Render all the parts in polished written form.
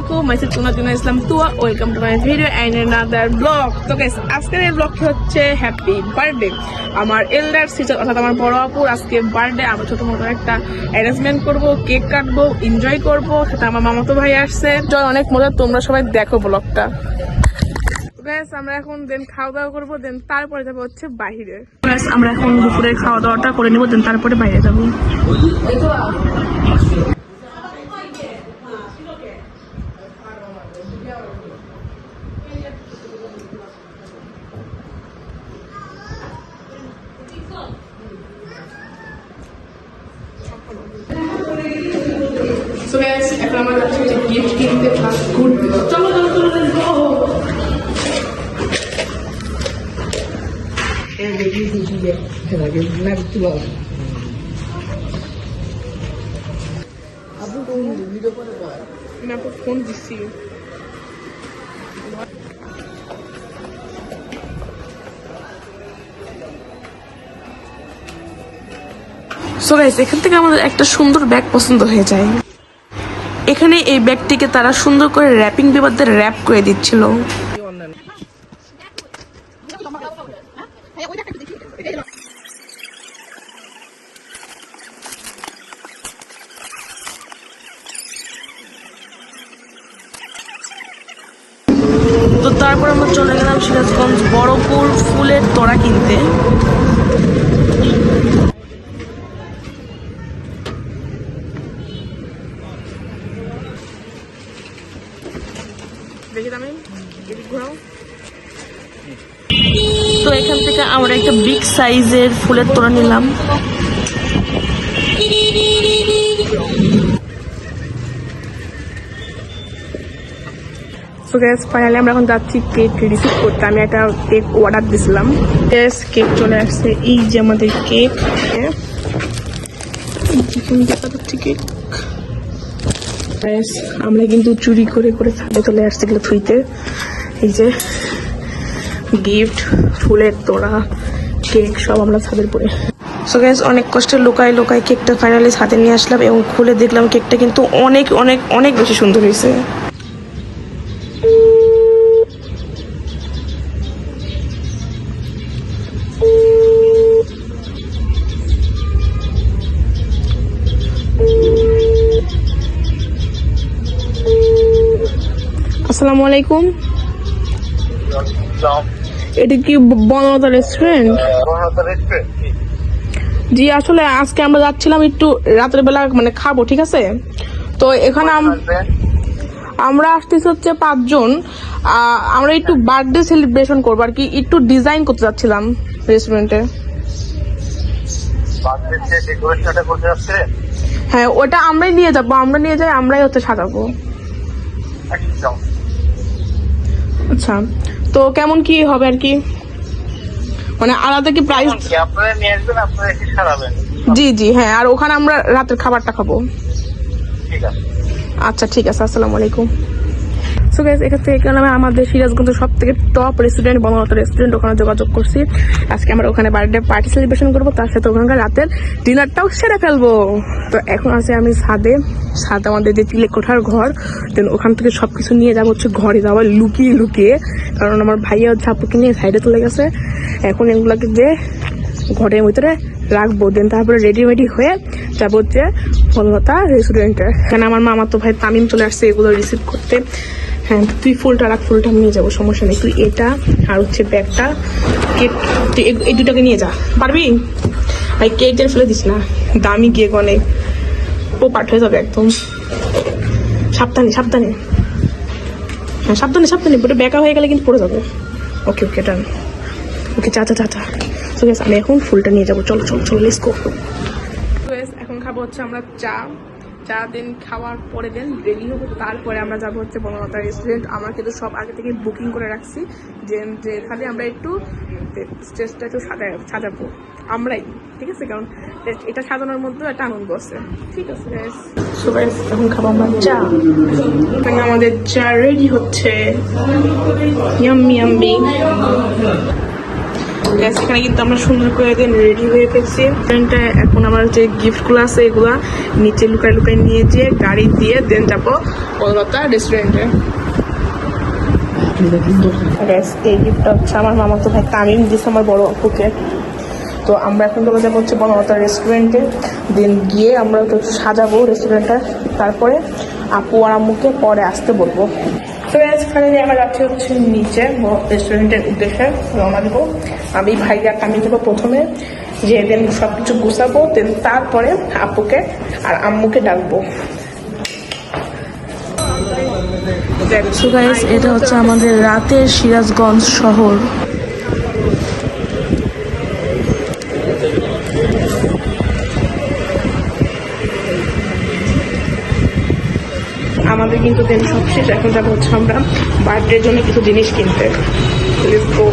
আলাইকুম, myself Tuna Islam Tuya. Welcome to my video and another vlog. তো guys, আজকের এই ব্লগটি হচ্ছে হ্যাপি বার্থডে আমার এল্ডার সিস্টার অর্থাৎ আমার বড় আপুর আজকে বার্থডে। আমরা ছোট মোটো একটা অ্যারেঞ্জমেন্ট করব, কেক কাটবো, এনজয় করবো। সেটা আমার মামাতো ভাই আসছে, অনেক মজা। তোমরা সবাই দেখো ব্লগটা। আমরা এখন দেন খাওয়া দাওয়া করবো, দেন তারপরে যাবো হচ্ছে বাহিরে। আমরা এখন দুপুরে খাওয়া দাওয়াটা করে নিবো, দেন তারপরে বাইরে যাবো। So guys, এখন আমরা যাচ্ছি যে গিফট কিনতে প্লাস ঘুরতে। চলো চলো চলো let's go. আমি আপনার ফোন দিচ্ছি। সো গাইস, এখান থেকে আমাদের একটা সুন্দর ব্যাগ পছন্দ হয়ে যায়। এখানে এই ব্যাগটিকে তারা সুন্দর করে র্যাপিং পেপার দিয়ে র্যাপ করে দিচ্ছিল। তো তারপর আমরা চলে গেলাম সিরাজগঞ্জ বড়পুর ফুলের তোড়া কিনতে। তো এখান থেকে আমরা একটা বিগ সাইজের ফুলের তোড়া নিলাম। সো গাইস, ফাইনালি আমরা এখন যাচ্ছি কেক রিসিভ করতে। আমি একটা কেক অর্ডার দিয়েছিলাম। কেক চলে আসছে। এই যে আমাদের কেক, কেক আমরা কিন্তু চুরি করে করে ছাদে চলে আসছি এগুলো থুইতে। এই যে গিফট, ফুলের তোড়া, কেক সব আমরা ছাদের পরে। সো গাইস, অনেক কষ্টে লুকায় লুকায় কেকটা ফাইনালি ছাদে নিয়ে আসলাম এবং খুলে দেখলাম কেকটা কিন্তু অনেক অনেক অনেক বেশি সুন্দর হয়েছে। আসসালামু আলাইকুম। এটা কি বনলতা রেস্টুরেন্ট? জি, আসলে আজকে আমরা যাচ্ছিলাম একটু রাতের বেলা মানে খাবো, ঠিক আছে? তো এখানে আমরা আসতেছি হচ্ছে 5 জন। আমরা একটু বার্থডে সেলিব্রেশন করবো আর কি, একটু ডিজাইন করতে যাচ্ছিলাম রেস্টুরেন্টে। হ্যাঁ, ওটা আমরাই নিয়ে যাবো, আমরা নিয়ে যাই, আমরাই হচ্ছে সাজাবো। আচ্ছা, তো কেমন কি হবে আর কি, মানে আলাদা কি প্রাইস? জি জি, হ্যাঁ, আর ওখানে আমরা রাতের খাবারটা খাবো। আচ্ছা ঠিক আছে, আসসালামু আলাইকুম। সো গাইস, এখান থেকে আমাদের সিরাজগঞ্জের সব থেকে টপ রেস্টুরেন্ট বনলতা রেস্টুরেন্ট, ওখানে যোগাযোগ করছি। আজকে আমরা ওখানে বার্থডে পার্টি সেলিব্রেশন করবো, তার সাথে ওখানকার রাতের ডিনারটাও সেরে ফেলবো। তো এখন আছে আমি ছাদে আমাদের যে চিলে কোঠার ঘর, দেন ওখান থেকে সবকিছু নিয়ে যাবো হচ্ছে ঘরে যাওয়া লুকিয়ে লুকিয়ে, কারণ আমার ভাইয়া হচ্ছে আপুকে নিয়ে সাইডে চলে গেছে। এখন এগুলাকে যে ঘরের ভিতরে রাখবো, দেন তারপরে রেডি হয়ে যাবো হচ্ছে বনলতা রেস্টুরেন্টে। এখানে আমার মামাতো ভাই তামিম চলে আসছে এগুলো রিসিভ করতে। হ্যাঁ, তুই ফুলটা রাখ, ফুলটা আমি নিয়ে যাবো, সমস্যা নেই। তুই এটা আর হচ্ছে ব্যাগটা, কেক, তুই এই দুটাকে নিয়ে যা, পারবি ভাই? কেকটা ফেলে দিস না, দামি কেক অনেক, ও পাঠ হয়ে যাবে একদম। সাবধানে সাবধানে, হ্যাঁ সাবধানে সাবধানে, ওটা বেঁকা হয়ে গেলে কিন্তু পড়ে যাবে। ওকে ওকে, ডান। ওকে, চা চা চা চা। তো আমি এখন ফুলটা নিয়ে যাবো, চলো চলো চলো, লেটস গো। এখন খাবো হচ্ছে আমরা চা, দেন খাওয়ার পরে দেন রেডি হবো, তারপরে আমরা যাবো হচ্ছে বনলতা রেস্টুরেন্ট। আমরা কিন্তু সব আগে থেকে বুকিং করে রাখছি, যে খালি আমরা একটু স্টেজটা একটু সাজাবো আমরাই, ঠিক আছে? কারণ এটা সাজানোর মধ্যে একটা আনন্দ আছে, ঠিক আছে গাইস? সো গাইস, এখন খাবো আমরা চা। এখানে আমাদের চা রেডি হচ্ছে, ইয়াম্মি ইয়াম্মি। গ্যাস এখানে কিন্তু আমরা সুন্দর করে রেডি হয়ে ফেলছি। এখন আমার যে গিফটগুলো আছে এগুলা নিচে লুকায় লুকায় নিয়ে যেয়ে গাড়ি দিয়ে দেন যাবো বনলতা রেস্টুরেন্টে। এই গিফটটা হচ্ছে আমার মামাতো ভাই তামিম দিচ্ছে আমার বড় আপুকে। তো আমরা এখন চলে যাবো হচ্ছে বনলতা রেস্টুরেন্টে, দেন গিয়ে আমরা একটু সাজাবো রেস্টুরেন্টটা, তারপরে আপু আর আম্মুকে পরে আসতে বলবো। তো এখানে আমরা যাচ্ছি হচ্ছে নিচে রেস্টুরেন্টের উদ্দেশ্যে রওনা দেবো। আমি ভাইয়া আমি যাবো প্রথমে, যে দেন সব কিছু গুছাবো, দেন তারপরে আপুকে আর আম্মুকে ডাকবো। সো গাইস, এটা হচ্ছে আমাদের রাতের সিরাজগঞ্জ শহর। আমাদের কিন্তু দেন সব শেষ, এখন যাবো হচ্ছে আমরা বার্থডের জন্য কিছু জিনিস কিনতে। Let's go.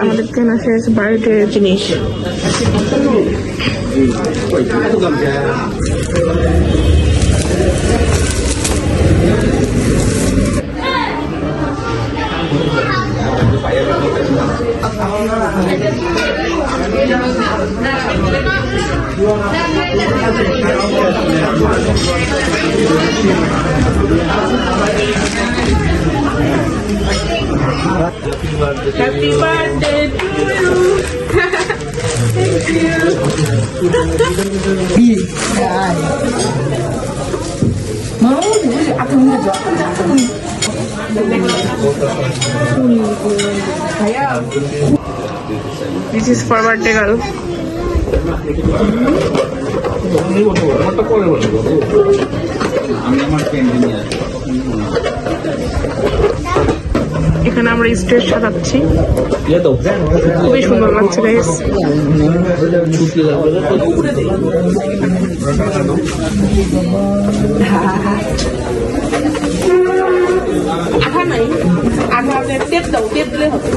আমাদের কেনা শেষ বার্থডের জিনিস। Happy birthday to you. Thank you. This is for birthday girl. এখানে আমরা স্টেজ সাজাচ্ছি, খুবই সুন্দর লাগছে গাইস। আঠা নাই, আঠা টেপ দাও, টেপ দিলে হবে।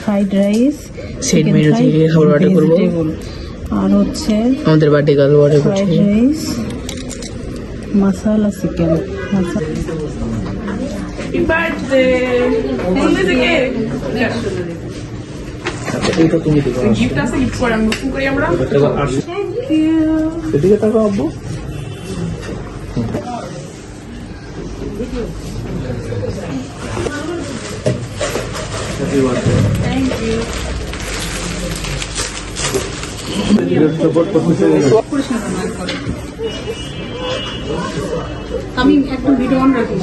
ফ্রাইড রাইস, সেট মেনু থেকে খাবার অর্ডার করবো। আর হচ্ছে আমাদের বার্থডে গার্ল অর্ডার করছে ফ্রাইড রাইস, মশলা চিকেন। Happy birthday. এইটা তুমি দিবা। গিফট আছে, গিফট করে আমি বুকিং করি আমরা। Thank you. এদিকে তাকাও আব্বু। Thank you. আমি একদম ভিডিও অন রাখি।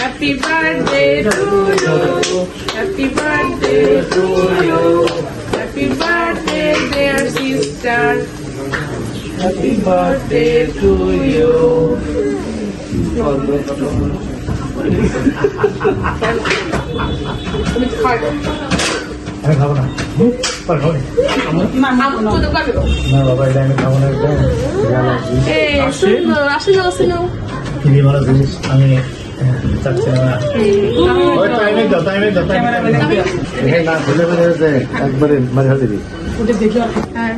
Happy birthday to you. Happy birthday to you. Happy birthday, dear sister. Happy birthday to you. তুমি খাও। আমি খাবো না, পর খাবো আমি তো দোকানে যাবো। না বাবা, এটা আমি খাবো না। আসলে কিনে মারা জিনিস আমি চাচ্ছি না। ওই টাইমে দাও, টাইমে দাও, টাইমে না খুলে ফেলে একবারে মাঝে হাতে দিই। হ্যাঁ।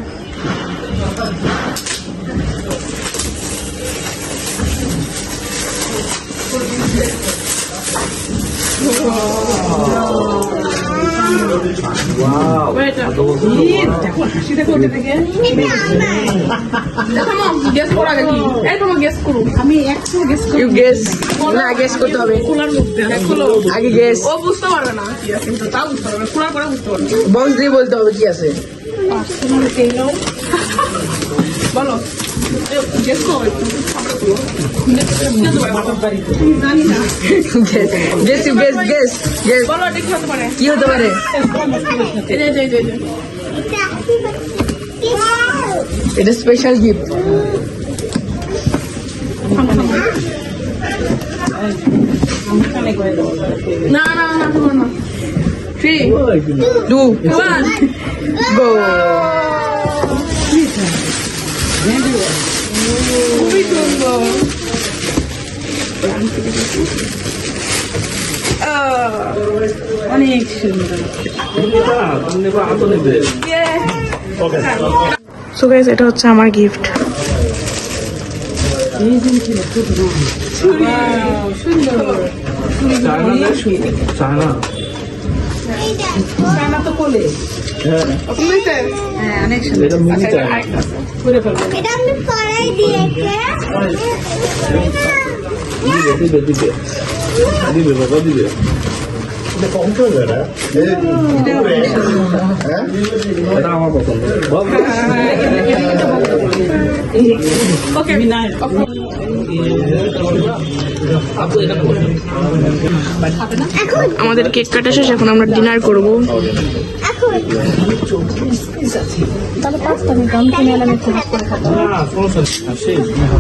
আমি একশো গেস করি। না গেস করতে হবে, খোলার মধ্যে আগে গেস। ও বুঝতে পারবে না কি আছে, তা বুঝতে পারবে, খোলার পরে বুঝতে পারবে। বক্স দিয়ে বলতে হবে কি আছে। বলো গেস করো, জানি না। গেস গেস গেস গেস বলো, এটা কি হতে পারে? কি হতে পারে? এটা স্পেশাল গিফট। না না না না 3 2 1 গো। সো গাইস এটা হচ্ছে আমার গিফট। এটা আমি কড়াই দিয়েছে কখন তো বেড়া এটা আমার পছন্দ আমাদের কেক কাটা শেষ, এখন আমরা ডিনার করবো।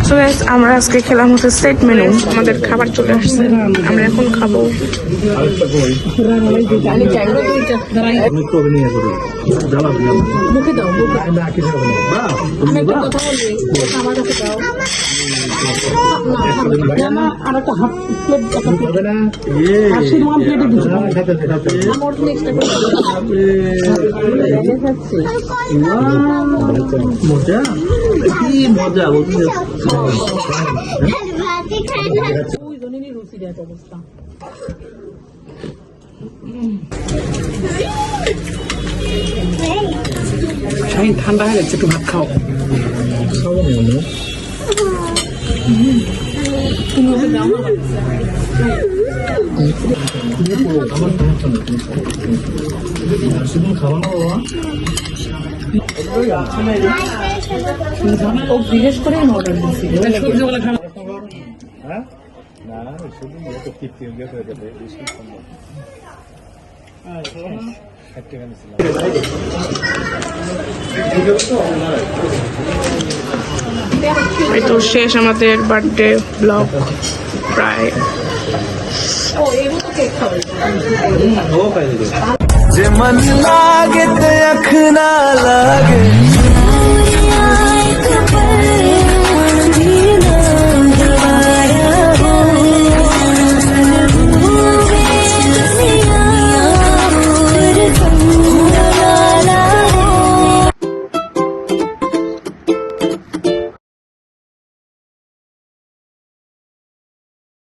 সো গাইস আমরা আজকে খেলাম হচ্ছে সেট মেনু, আমাদের খাবার চলে আসছে, আমরা এখন খাবো। মজা কি মজা বলছি ভাতে খাই ঠান্ডা হয়ে গেছে, একটু ভাত খাও। ও জিজ্ঞেস করে অর্ডার দিচ্ছি। এই তো শেষ আমাদের বার্থডে ব্লগ প্রায়। जे मन लागे ते अख ना लागे